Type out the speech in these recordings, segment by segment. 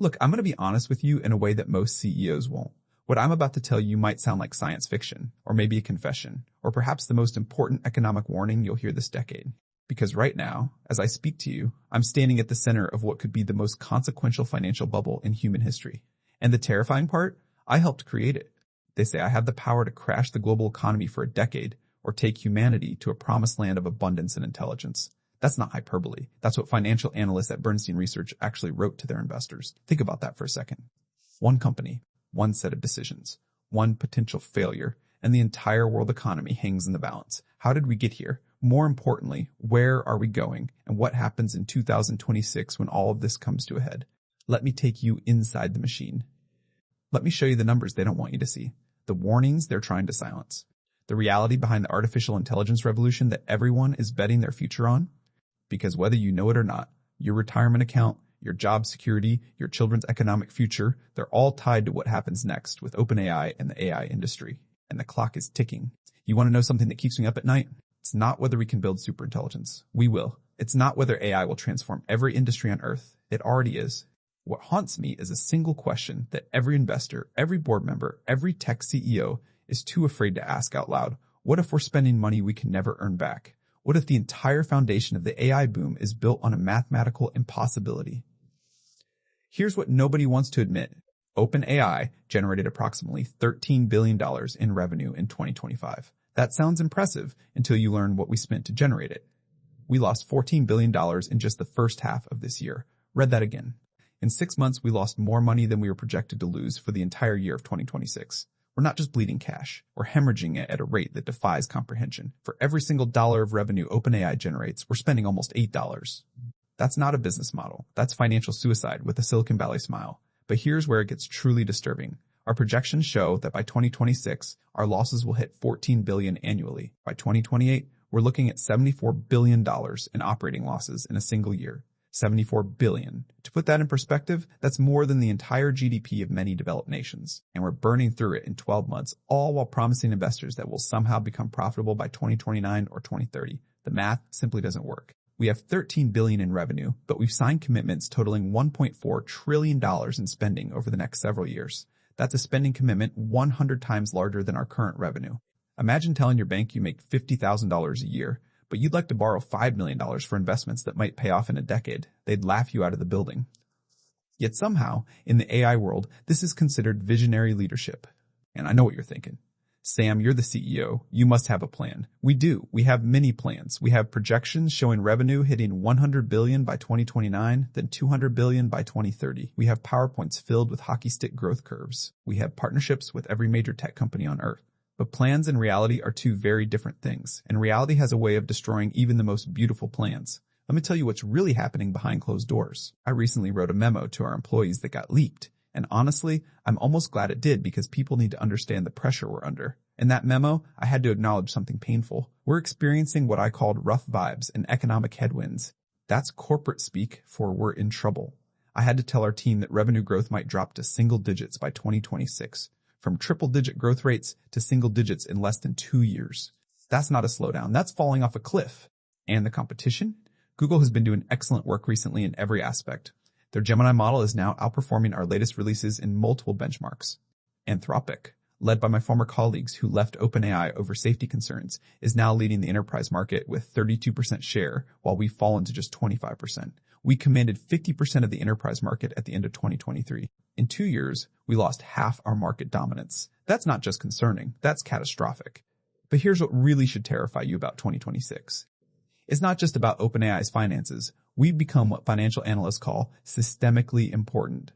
Look, I'm going to be honest with you in a way that most CEOs won't. What I'm about to tell you might sound like science fiction, or maybe a confession, or perhaps the most important economic warning you'll hear this decade. Because right now, as I speak to you, I'm standing at the center of what could be the most consequential financial bubble in human history. And the terrifying part? I helped create it. They say I have the power to crash the global economy for a decade, or take humanity to a promised land of abundance and intelligence. That's not hyperbole. That's what financial analysts at Bernstein Research actually wrote to their investors. Think about that for a second. One company, one set of decisions, one potential failure, and the entire world economy hangs in the balance. How did we get here? More importantly, where are we going, and what happens in 2026 when all of this comes to a head? Let me take you inside the machine. Let me show you the numbers they don't want you to see, the warnings they're trying to silence, the reality behind the artificial intelligence revolution that everyone is betting their future on. Because whether you know it or not, your retirement account, your job security, your children's economic future, they're all tied to what happens next with OpenAI and the AI industry. And the clock is ticking. You want to know something that keeps me up at night? It's not whether we can build superintelligence. We will. It's not whether AI will transform every industry on Earth. It already is. What haunts me is a single question that every investor, every board member, every tech CEO is too afraid to ask out loud. What if we're spending money we can never earn back? What if the entire foundation of the AI boom is built on a mathematical impossibility? Here's what nobody wants to admit. OpenAI generated approximately $13 billion in revenue in 2025. That sounds impressive until you learn what we spent to generate it. We lost $14 billion in just the first half of this year. Read that again. In 6 months, we lost more money than we were projected to lose for the entire year of 2026. We're not just bleeding cash. We're hemorrhaging it at a rate that defies comprehension. For every single dollar of revenue OpenAI generates, we're spending almost $8. That's not a business model. That's financial suicide with a Silicon Valley smile. But here's where it gets truly disturbing. Our projections show that by 2026, our losses will hit $14 billion annually. By 2028, we're looking at $74 billion in operating losses in a single year. $74 billion. To put that in perspective, that's more than the entire GDP of many developed nations. And we're burning through it in 12 months, all while promising investors that we'll somehow become profitable by 2029 or 2030. The math simply doesn't work. We have $13 billion in revenue, but we've signed commitments totaling $1.4 trillion in spending over the next several years. That's a spending commitment 100 times larger than our current revenue. Imagine telling your bank you make $50,000 a year, but you'd like to borrow $5 million for investments that might pay off in a decade. They'd laugh you out of the building. Yet somehow, in the AI world, this is considered visionary leadership. And I know what you're thinking. Sam, you're the CEO. You must have a plan. We do. We have many plans. We have projections showing revenue hitting $100 billion by 2029, then $200 billion by 2030. We have PowerPoints filled with hockey stick growth curves. We have partnerships with every major tech company on Earth. But plans and reality are two very different things, and reality has a way of destroying even the most beautiful plans. Let me tell you what's really happening behind closed doors. I recently wrote a memo to our employees that got leaked, and honestly, I'm almost glad it did because people need to understand the pressure we're under. In that memo, I had to acknowledge something painful. We're experiencing what I called rough vibes and economic headwinds. That's corporate speak for we're in trouble. I had to tell our team that revenue growth might drop to single digits by 2026. From triple-digit growth rates to single digits in less than 2 years. That's not a slowdown. That's falling off a cliff. And the competition? Google has been doing excellent work recently in every aspect. Their Gemini model is now outperforming our latest releases in multiple benchmarks. Anthropic, led by my former colleagues who left OpenAI over safety concerns, is now leading the enterprise market with 32% share, while we've fallen to just 25%. We commanded 50% of the enterprise market at the end of 2023. In 2 years, we lost half our market dominance. That's not just concerning, that's catastrophic. But here's what really should terrify you about 2026. It's not just about OpenAI's finances. We've become what financial analysts call systemically important.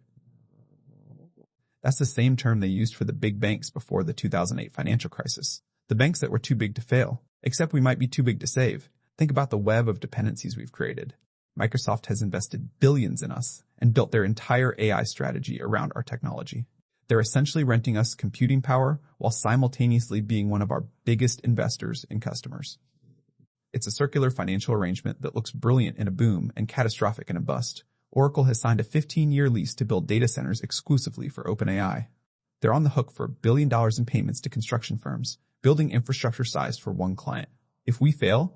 That's the same term they used for the big banks before the 2008 financial crisis. The banks that were too big to fail, except we might be too big to save. Think about the web of dependencies we've created. Microsoft has invested billions in us and built their entire AI strategy around our technology. They're essentially renting us computing power while simultaneously being one of our biggest investors in customers. It's a circular financial arrangement that looks brilliant in a boom and catastrophic in a bust. Oracle has signed a 15-year lease to build data centers exclusively for OpenAI. They're on the hook for $1 billion in payments to construction firms, building infrastructure sized for one client. If we fail,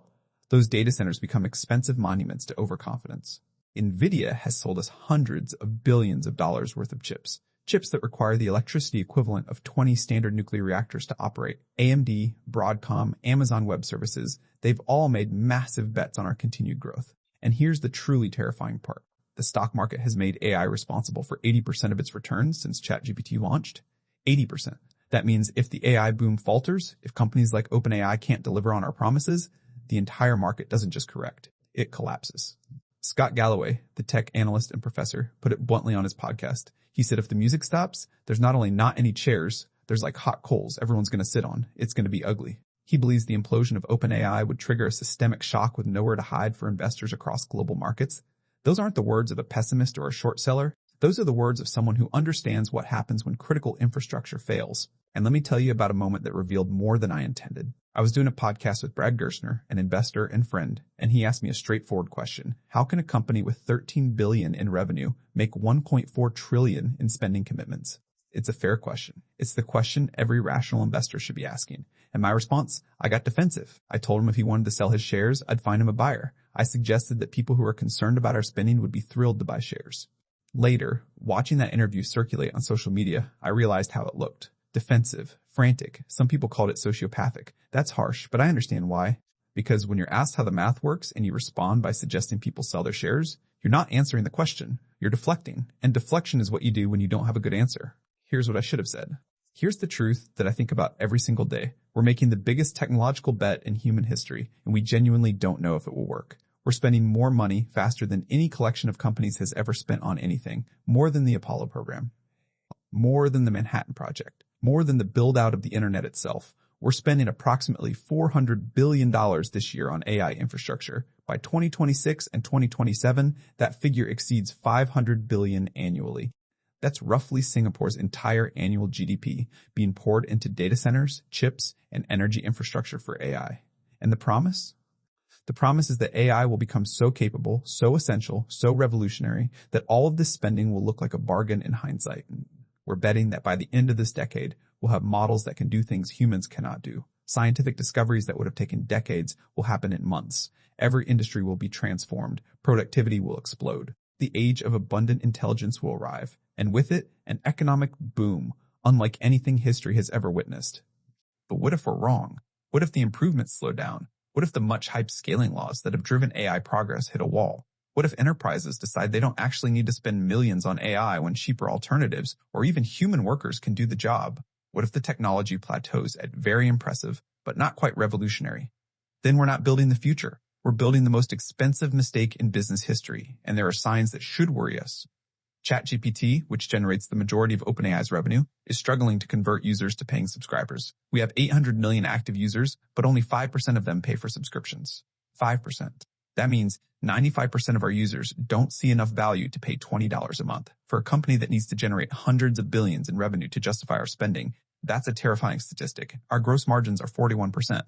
those data centers become expensive monuments to overconfidence. NVIDIA has sold us hundreds of billions of dollars worth of chips that require the electricity equivalent of 20 standard nuclear reactors to operate. AMD, Broadcom, Amazon Web Services, they've all made massive bets on our continued growth. And here's the truly terrifying part. The stock market has made AI responsible for 80% of its returns since ChatGPT launched. 80%. That means if the AI boom falters, if companies like OpenAI can't deliver on our promises, the entire market doesn't just correct, it collapses. Scott Galloway, the tech analyst and professor, put it bluntly on his podcast. He said if the music stops, there's not only not any chairs, there's like hot coals everyone's going to sit on. It's going to be ugly. He believes the implosion of OpenAI would trigger a systemic shock with nowhere to hide for investors across global markets. Those aren't the words of a pessimist or a short seller. Those are the words of someone who understands what happens when critical infrastructure fails. And let me tell you about a moment that revealed more than I intended. I was doing a podcast with Brad Gerstner, an investor and friend, and he asked me a straightforward question. How can a company with $13 billion in revenue make $1.4 trillion in spending commitments? It's a fair question. It's the question every rational investor should be asking. And my response, I got defensive. I told him if he wanted to sell his shares, I'd find him a buyer. I suggested that people who are concerned about our spending would be thrilled to buy shares. Later, watching that interview circulate on social media, I realized how it looked. Defensive, frantic. Some people called it sociopathic. That's harsh, but I understand why. Because when you're asked how the math works and you respond by suggesting people sell their shares, you're not answering the question. You're deflecting. And deflection is what you do when you don't have a good answer. Here's what I should have said. Here's the truth that I think about every single day. We're making the biggest technological bet in human history, and we genuinely don't know if it will work. We're spending more money faster than any collection of companies has ever spent on anything, more than the Apollo program, more than the Manhattan Project, more than the build-out of the internet itself. We're spending approximately $400 billion this year on AI infrastructure. By 2026 and 2027, that figure exceeds $500 billion annually. That's roughly Singapore's entire annual GDP being poured into data centers, chips, and energy infrastructure for AI. And the promise? The promise is that AI will become so capable, so essential, so revolutionary that all of this spending will look like a bargain in hindsight. We're betting that by the end of this decade, we'll have models that can do things humans cannot do. Scientific discoveries that would have taken decades will happen in months. Every industry will be transformed. Productivity will explode. The age of abundant intelligence will arrive. And with it, an economic boom, unlike anything history has ever witnessed. But what if we're wrong? What if the improvements slow down? What if the much-hyped scaling laws that have driven AI progress hit a wall? What if enterprises decide they don't actually need to spend millions on AI when cheaper alternatives or even human workers can do the job? What if the technology plateaus at very impressive, but not quite revolutionary? Then we're not building the future. We're building the most expensive mistake in business history, and there are signs that should worry us. ChatGPT, which generates the majority of OpenAI's revenue, is struggling to convert users to paying subscribers. We have 800 million active users, but only 5% of them pay for subscriptions. 5%. That means 95% of our users don't see enough value to pay $20 a month. For a company that needs to generate hundreds of billions in revenue to justify our spending, that's a terrifying statistic. Our gross margins are 41%.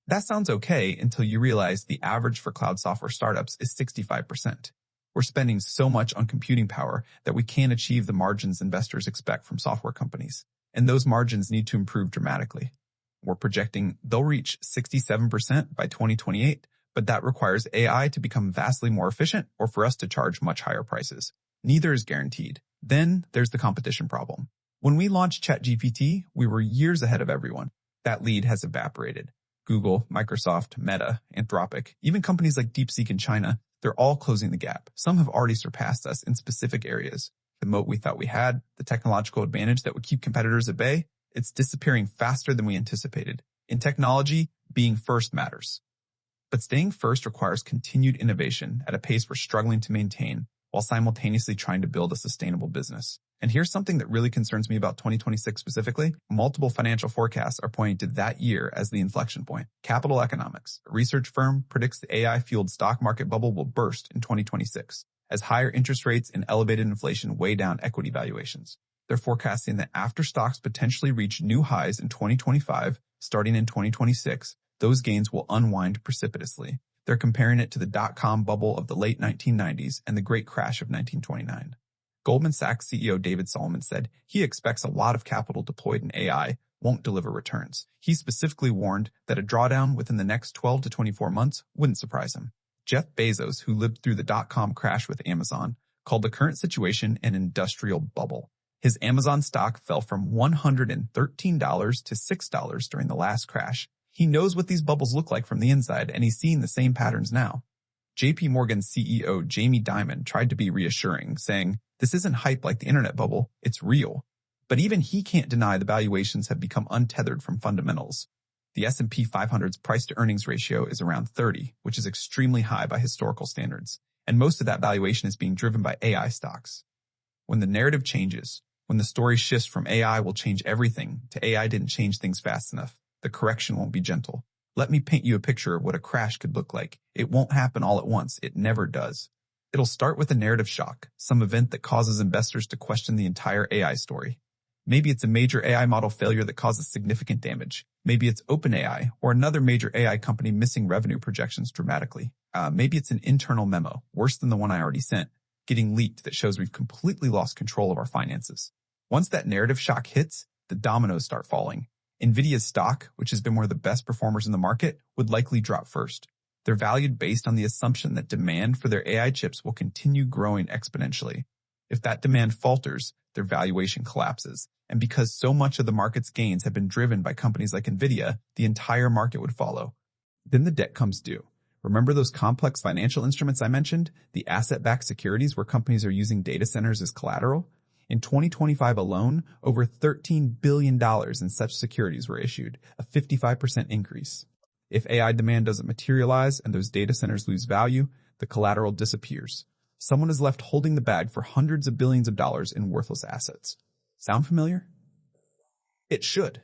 That sounds okay until you realize the average for cloud software startups is 65%. We're spending so much on computing power that we can't achieve the margins investors expect from software companies. And those margins need to improve dramatically. We're projecting they'll reach 67% by 2028, but that requires AI to become vastly more efficient or for us to charge much higher prices. Neither is guaranteed. Then there's the competition problem. When we launched ChatGPT, we were years ahead of everyone. That lead has evaporated. Google, Microsoft, Meta, Anthropic, even companies like DeepSeek in China, they're all closing the gap. Some have already surpassed us in specific areas. The moat we thought we had, the technological advantage that would keep competitors at bay, it's disappearing faster than we anticipated. In technology, being first matters. But staying first requires continued innovation at a pace we're struggling to maintain while simultaneously trying to build a sustainable business. And here's something that really concerns me about 2026 specifically. Multiple financial forecasts are pointing to that year as the inflection point. Capital Economics, a research firm, predicts the AI-fueled stock market bubble will burst in 2026 as higher interest rates and elevated inflation weigh down equity valuations. They're forecasting that after stocks potentially reach new highs in 2025, starting in 2026, those gains will unwind precipitously. They're comparing it to the dot-com bubble of the late 1990s and the great crash of 1929. Goldman Sachs CEO David Solomon said he expects a lot of capital deployed in AI won't deliver returns. He specifically warned that a drawdown within the next 12 to 24 months wouldn't surprise him. Jeff Bezos, who lived through the dot-com crash with Amazon, called the current situation an industrial bubble. His Amazon stock fell from $113 to $6 during the last crash. He knows what these bubbles look like from the inside, and he's seeing the same patterns now. JP Morgan CEO Jamie Dimon tried to be reassuring, saying, "This isn't hype like the internet bubble, it's real." But even he can't deny the valuations have become untethered from fundamentals. The S&P 500's price-to-earnings ratio is around 30, which is extremely high by historical standards, and most of that valuation is being driven by AI stocks. When the narrative changes, when the story shifts from AI will change everything to AI didn't change things fast enough, the correction won't be gentle. Let me paint you a picture of what a crash could look like. It won't happen all at once. It never does. It'll start with a narrative shock, some event that causes investors to question the entire AI story. Maybe it's a major AI model failure that causes significant damage. Maybe it's OpenAI or another major AI company missing revenue projections dramatically. Maybe it's an internal memo, worse than the one I already sent, getting leaked that shows we've completely lost control of our finances. Once that narrative shock hits, the dominoes start falling. NVIDIA's stock, which has been one of the best performers in the market, would likely drop first. They're valued based on the assumption that demand for their AI chips will continue growing exponentially. If that demand falters, their valuation collapses. And because so much of the market's gains have been driven by companies like NVIDIA, the entire market would follow. Then the debt comes due. Remember those complex financial instruments I mentioned? The asset-backed securities where companies are using data centers as collateral? In 2025 alone, over $13 billion in such securities were issued, a 55% increase. If AI demand doesn't materialize and those data centers lose value, the collateral disappears. Someone is left holding the bag for hundreds of billions of dollars in worthless assets. Sound familiar? It should.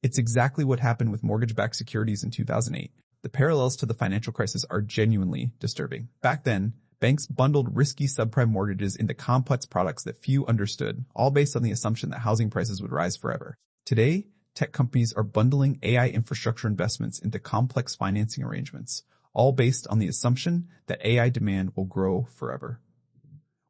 It's exactly what happened with mortgage-backed securities in 2008. The parallels to the financial crisis are genuinely disturbing. Back then, banks bundled risky subprime mortgages into complex products that few understood, all based on the assumption that housing prices would rise forever. Today, tech companies are bundling AI infrastructure investments into complex financing arrangements, all based on the assumption that AI demand will grow forever.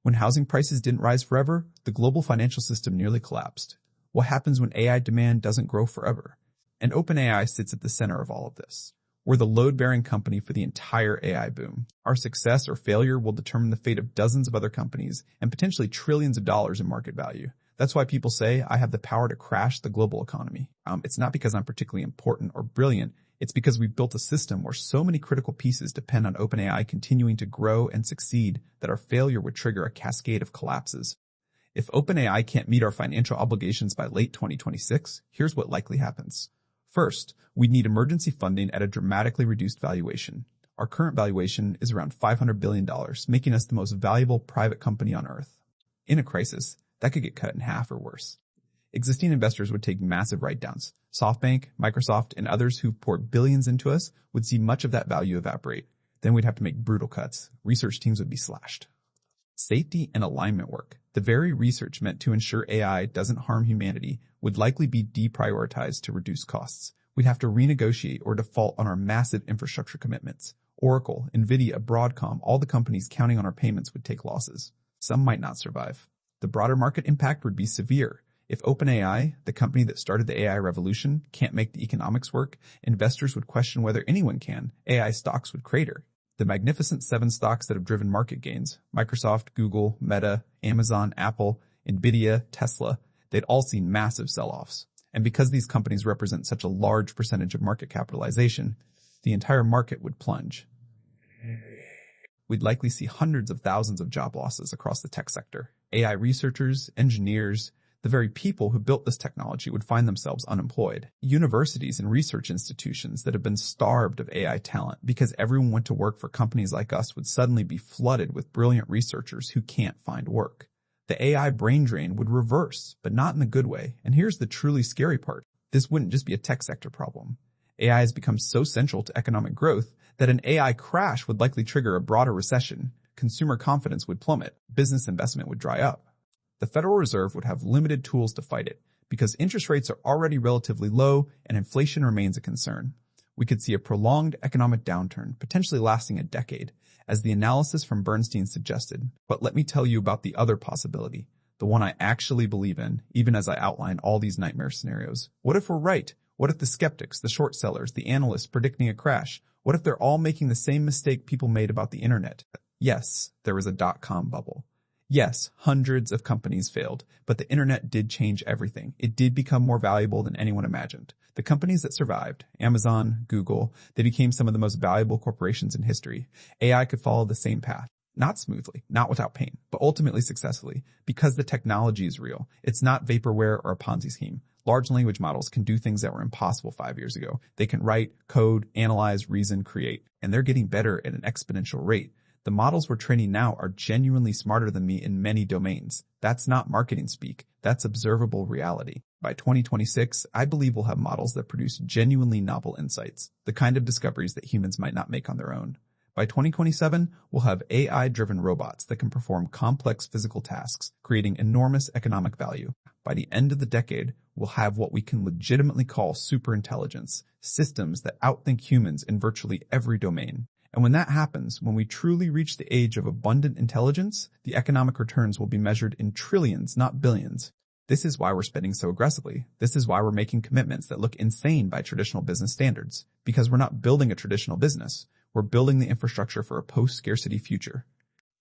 When housing prices didn't rise forever, the global financial system nearly collapsed. What happens when AI demand doesn't grow forever? And OpenAI sits at the center of all of this. We're the load-bearing company for the entire AI boom. Our success or failure will determine the fate of dozens of other companies and potentially trillions of dollars in market value. That's why people say I have the power to crash the global economy. It's not because I'm particularly important or brilliant. It's because we've built a system where so many critical pieces depend on OpenAI continuing to grow and succeed that our failure would trigger a cascade of collapses. If OpenAI can't meet our financial obligations by late 2026, here's what likely happens. First, we'd need emergency funding at a dramatically reduced valuation. Our current valuation is around $500 billion, making us the most valuable private company on Earth. In a crisis, that could get cut in half or worse. Existing investors would take massive write-downs. SoftBank, Microsoft, and others who've poured billions into us would see much of that value evaporate. Then we'd have to make brutal cuts. Research teams would be slashed. Safety and alignment work, the very research meant to ensure AI doesn't harm humanity, would likely be deprioritized to reduce costs. We'd have to renegotiate or default on our massive infrastructure commitments. Oracle, NVIDIA, Broadcom, all the companies counting on our payments would take losses. Some might not survive. The broader market impact would be severe. If OpenAI, the company that started the AI revolution, can't make the economics work, investors would question whether anyone can. AI stocks would crater. The magnificent 7 stocks that have driven market gains, Microsoft, Google, Meta, Amazon, Apple, NVIDIA, Tesla, they'd all seen massive sell-offs. And because these companies represent such a large percentage of market capitalization, the entire market would plunge. We'd likely see hundreds of thousands of job losses across the tech sector. AI researchers, engineers, the very people who built this technology would find themselves unemployed. Universities and research institutions that have been starved of AI talent because everyone went to work for companies like us would suddenly be flooded with brilliant researchers who can't find work. The AI brain drain would reverse, but not in the good way. And here's the truly scary part. This wouldn't just be a tech sector problem. AI has become so central to economic growth that an AI crash would likely trigger a broader recession. Consumer confidence would plummet. Business investment would dry up. The Federal Reserve would have limited tools to fight it because interest rates are already relatively low and inflation remains a concern. We could see a prolonged economic downturn, potentially lasting a decade, as the analysis from Bernstein suggested. But let me tell you about the other possibility, the one I actually believe in, even as I outline all these nightmare scenarios. What if we're right? What if the skeptics, the short sellers, the analysts predicting a crash? What if they're all making the same mistake people made about the internet? Yes, there was a dot-com bubble. Yes, hundreds of companies failed, but the internet did change everything. It did become more valuable than anyone imagined. The companies that survived, Amazon, Google, they became some of the most valuable corporations in history. AI could follow the same path. Not smoothly, not without pain, but ultimately successfully, because the technology is real. It's not vaporware or a Ponzi scheme. Large language models can do things that were impossible 5 years ago. They can write, code, analyze, reason, create, and they're getting better at an exponential rate. The models we're training now are genuinely smarter than me in many domains. That's not marketing speak. That's observable reality. By 2026, I believe we'll have models that produce genuinely novel insights, the kind of discoveries that humans might not make on their own. By 2027, we'll have AI-driven robots that can perform complex physical tasks, creating enormous economic value. By the end of the decade, we'll have what we can legitimately call superintelligence, systems that outthink humans in virtually every domain. And when that happens, when we truly reach the age of abundant intelligence, the economic returns will be measured in trillions, not billions. This is why we're spending so aggressively. This is why we're making commitments that look insane by traditional business standards. Because we're not building a traditional business. We're building the infrastructure for a post-scarcity future.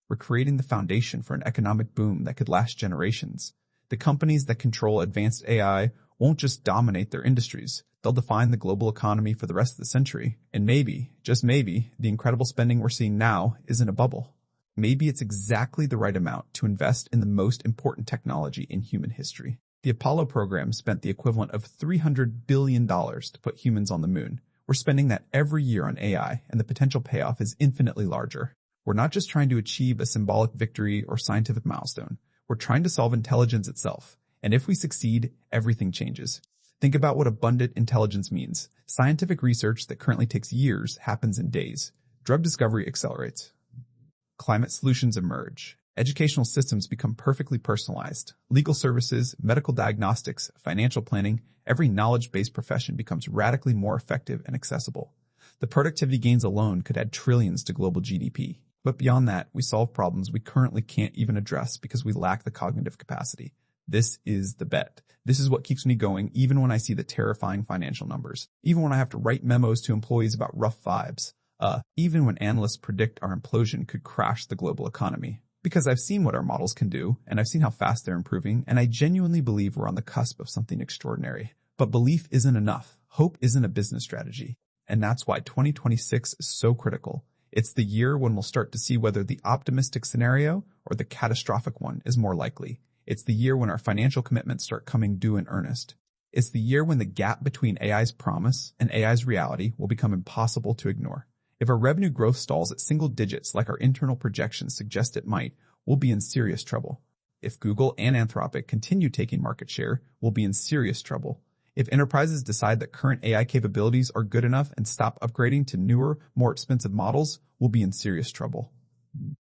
We're creating the foundation for an economic boom that could last generations. The companies that control advanced AI won't just dominate their industries. They'll define the global economy for the rest of the century. And maybe, just maybe, the incredible spending we're seeing now isn't a bubble. Maybe it's exactly the right amount to invest in the most important technology in human history. The Apollo program spent the equivalent of $300 billion to put humans on the moon. We're spending that every year on AI, and the potential payoff is infinitely larger. We're not just trying to achieve a symbolic victory or scientific milestone. We're trying to solve intelligence itself. And if we succeed, everything changes. Think about what abundant intelligence means. Scientific research that currently takes years happens in days. Drug discovery accelerates. Climate solutions emerge. Educational systems become perfectly personalized. Legal services, medical diagnostics, financial planning, every knowledge-based profession becomes radically more effective and accessible. The productivity gains alone could add trillions to global GDP. But beyond that, we solve problems we currently can't even address because we lack the cognitive capacity. This is the bet. This is what keeps me going even when I see the terrifying financial numbers. Even when I have to write memos to employees about rough vibes. Even when analysts predict our implosion could crash the global economy. Because I've seen what our models can do, and I've seen how fast they're improving, and I genuinely believe we're on the cusp of something extraordinary. But belief isn't enough. Hope isn't a business strategy. And that's why 2026 is so critical. It's the year when we'll start to see whether the optimistic scenario or the catastrophic one is more likely. It's the year when our financial commitments start coming due in earnest. It's the year when the gap between AI's promise and AI's reality will become impossible to ignore. If our revenue growth stalls at single digits like our internal projections suggest it might, we'll be in serious trouble. If Google and Anthropic continue taking market share, we'll be in serious trouble. If enterprises decide that current AI capabilities are good enough and stop upgrading to newer, more expensive models, we'll be in serious trouble.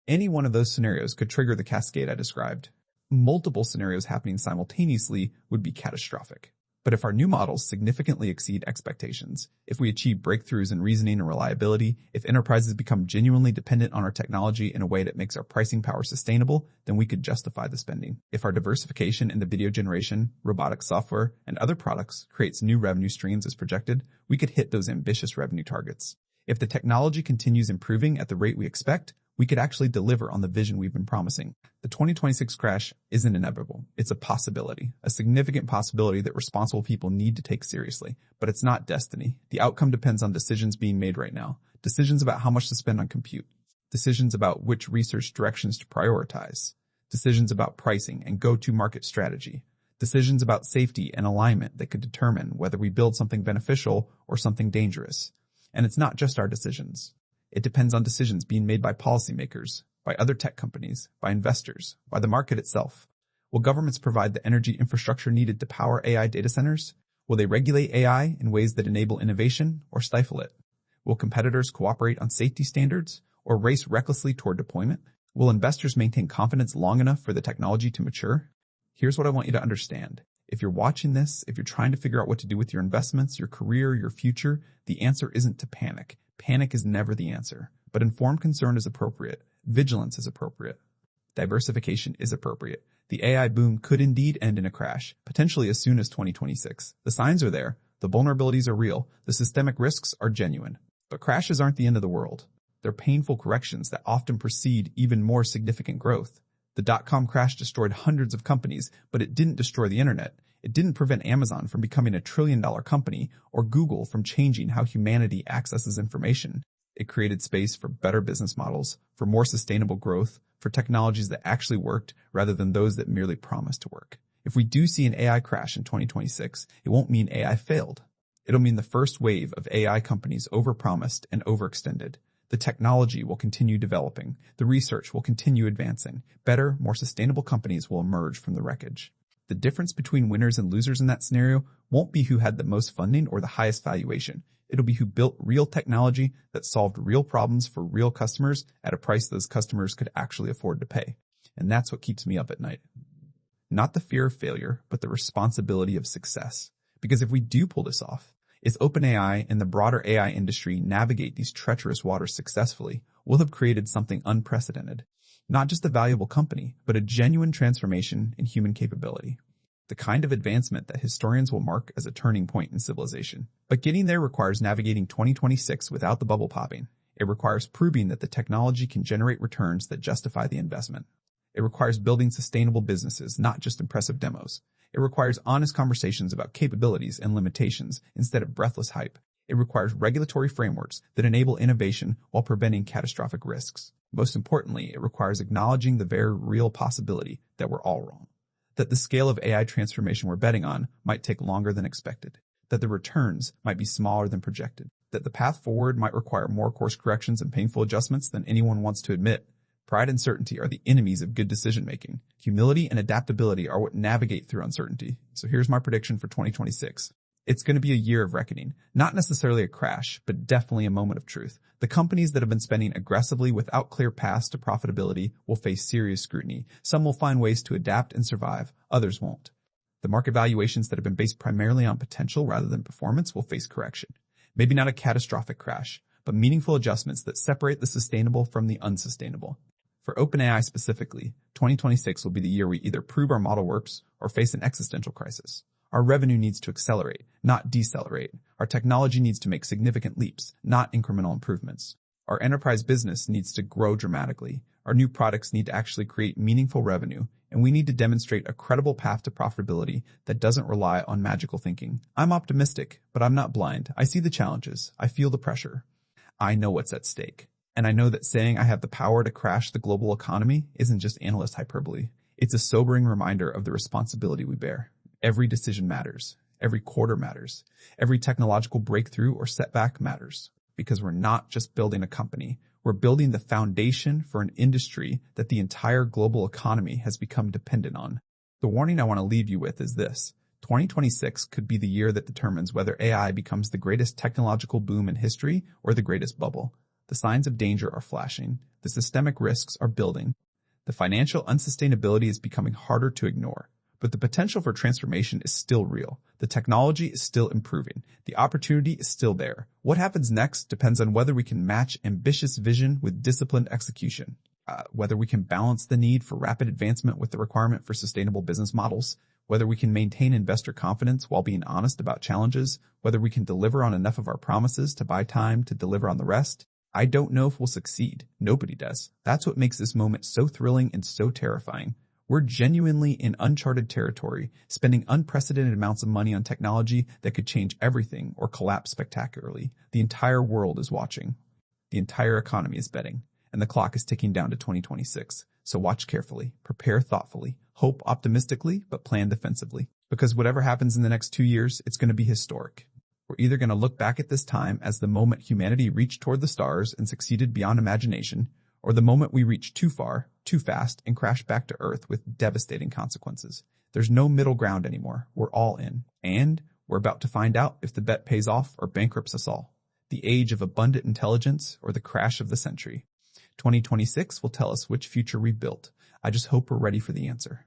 Any one of those scenarios could trigger the cascade I described. Multiple scenarios happening simultaneously would be catastrophic. But if our new models significantly exceed expectations, if we achieve breakthroughs in reasoning and reliability, if enterprises become genuinely dependent on our technology in a way that makes our pricing power sustainable, then we could justify the spending. If our diversification into video generation, robotic software, and other products creates new revenue streams as projected, we could hit those ambitious revenue targets. If the technology continues improving at the rate we expect, we could actually deliver on the vision we've been promising. The 2026 crash isn't inevitable. It's a possibility, a significant possibility that responsible people need to take seriously. But it's not destiny. The outcome depends on decisions being made right now. Decisions about how much to spend on compute. Decisions about which research directions to prioritize. Decisions about pricing and go-to-market strategy. Decisions about safety and alignment that could determine whether we build something beneficial or something dangerous. And it's not just our decisions. It depends on decisions being made by policymakers, by other tech companies, by investors, by the market itself. Will governments provide the energy infrastructure needed to power AI data centers? Will they regulate AI in ways that enable innovation or stifle it? Will competitors cooperate on safety standards or race recklessly toward deployment? Will investors maintain confidence long enough for the technology to mature? Here's what I want you to understand. If you're watching this, if you're trying to figure out what to do with your investments, your career, your future, the answer isn't to panic. Panic is never the answer, but informed concern is appropriate. Vigilance is appropriate. Diversification is appropriate. The AI boom could indeed end in a crash, potentially as soon as 2026. The signs are there. The vulnerabilities are real. The systemic risks are genuine. But crashes aren't the end of the world. They're painful corrections that often precede even more significant growth. The dot-com crash destroyed hundreds of companies, but it didn't destroy the internet. It didn't prevent Amazon from becoming a trillion-dollar company or Google from changing how humanity accesses information. It created space for better business models, for more sustainable growth, for technologies that actually worked rather than those that merely promised to work. If we do see an AI crash in 2026, it won't mean AI failed. It'll mean the first wave of AI companies overpromised and overextended. The technology will continue developing. The research will continue advancing. Better, more sustainable companies will emerge from the wreckage. The difference between winners and losers in that scenario won't be who had the most funding or the highest valuation. It'll be who built real technology that solved real problems for real customers at a price those customers could actually afford to pay. And that's what keeps me up at night. Not the fear of failure, but the responsibility of success. Because if we do pull this off, if OpenAI and the broader AI industry navigate these treacherous waters successfully, we'll have created something unprecedented. Not just a valuable company, but a genuine transformation in human capability. The kind of advancement that historians will mark as a turning point in civilization. But getting there requires navigating 2026 without the bubble popping. It requires proving that the technology can generate returns that justify the investment. It requires building sustainable businesses, not just impressive demos. It requires honest conversations about capabilities and limitations instead of breathless hype. It requires regulatory frameworks that enable innovation while preventing catastrophic risks. Most importantly, it requires acknowledging the very real possibility that we're all wrong. That the scale of AI transformation we're betting on might take longer than expected. That the returns might be smaller than projected. That the path forward might require more course corrections and painful adjustments than anyone wants to admit. Pride and certainty are the enemies of good decision-making. Humility and adaptability are what navigate through uncertainty. So here's my prediction for 2026. It's going to be a year of reckoning. Not necessarily a crash, but definitely a moment of truth. The companies that have been spending aggressively without clear paths to profitability will face serious scrutiny. Some will find ways to adapt and survive. Others won't. The market valuations that have been based primarily on potential rather than performance will face correction. Maybe not a catastrophic crash, but meaningful adjustments that separate the sustainable from the unsustainable. For OpenAI specifically, 2026 will be the year we either prove our model works or face an existential crisis. Our revenue needs to accelerate, not decelerate. Our technology needs to make significant leaps, not incremental improvements. Our enterprise business needs to grow dramatically. Our new products need to actually create meaningful revenue, and we need to demonstrate a credible path to profitability that doesn't rely on magical thinking. I'm optimistic, but I'm not blind. I see the challenges. I feel the pressure. I know what's at stake. And I know that saying I have the power to crash the global economy isn't just analyst hyperbole. It's a sobering reminder of the responsibility we bear. Every decision matters. Every quarter matters. Every technological breakthrough or setback matters. Because we're not just building a company. We're building the foundation for an industry that the entire global economy has become dependent on. The warning I want to leave you with is this. 2026 could be the year that determines whether AI becomes the greatest technological boom in history or the greatest bubble. The signs of danger are flashing. The systemic risks are building. The financial unsustainability is becoming harder to ignore. But the potential for transformation is still real. The technology is still improving. The opportunity is still there. What happens next depends on whether we can match ambitious vision with disciplined execution, whether we can balance the need for rapid advancement with the requirement for sustainable business models, whether we can maintain investor confidence while being honest about challenges, whether we can deliver on enough of our promises to buy time to deliver on the rest. I don't know if we'll succeed. Nobody does. That's what makes this moment so thrilling and so terrifying. We're genuinely in uncharted territory, spending unprecedented amounts of money on technology that could change everything or collapse spectacularly. The entire world is watching. The entire economy is betting, and the clock is ticking down to 2026. So watch carefully, prepare thoughtfully, hope optimistically, but plan defensively. Because whatever happens in the next 2 years, it's going to be historic. We're either going to look back at this time as the moment humanity reached toward the stars and succeeded beyond imagination, or the moment we reached too far, too fast, and crashed back to Earth with devastating consequences. There's no middle ground anymore. We're all in. And we're about to find out if the bet pays off or bankrupts us all. The age of abundant intelligence or the crash of the century. 2026 will tell us which future we built. I just hope we're ready for the answer.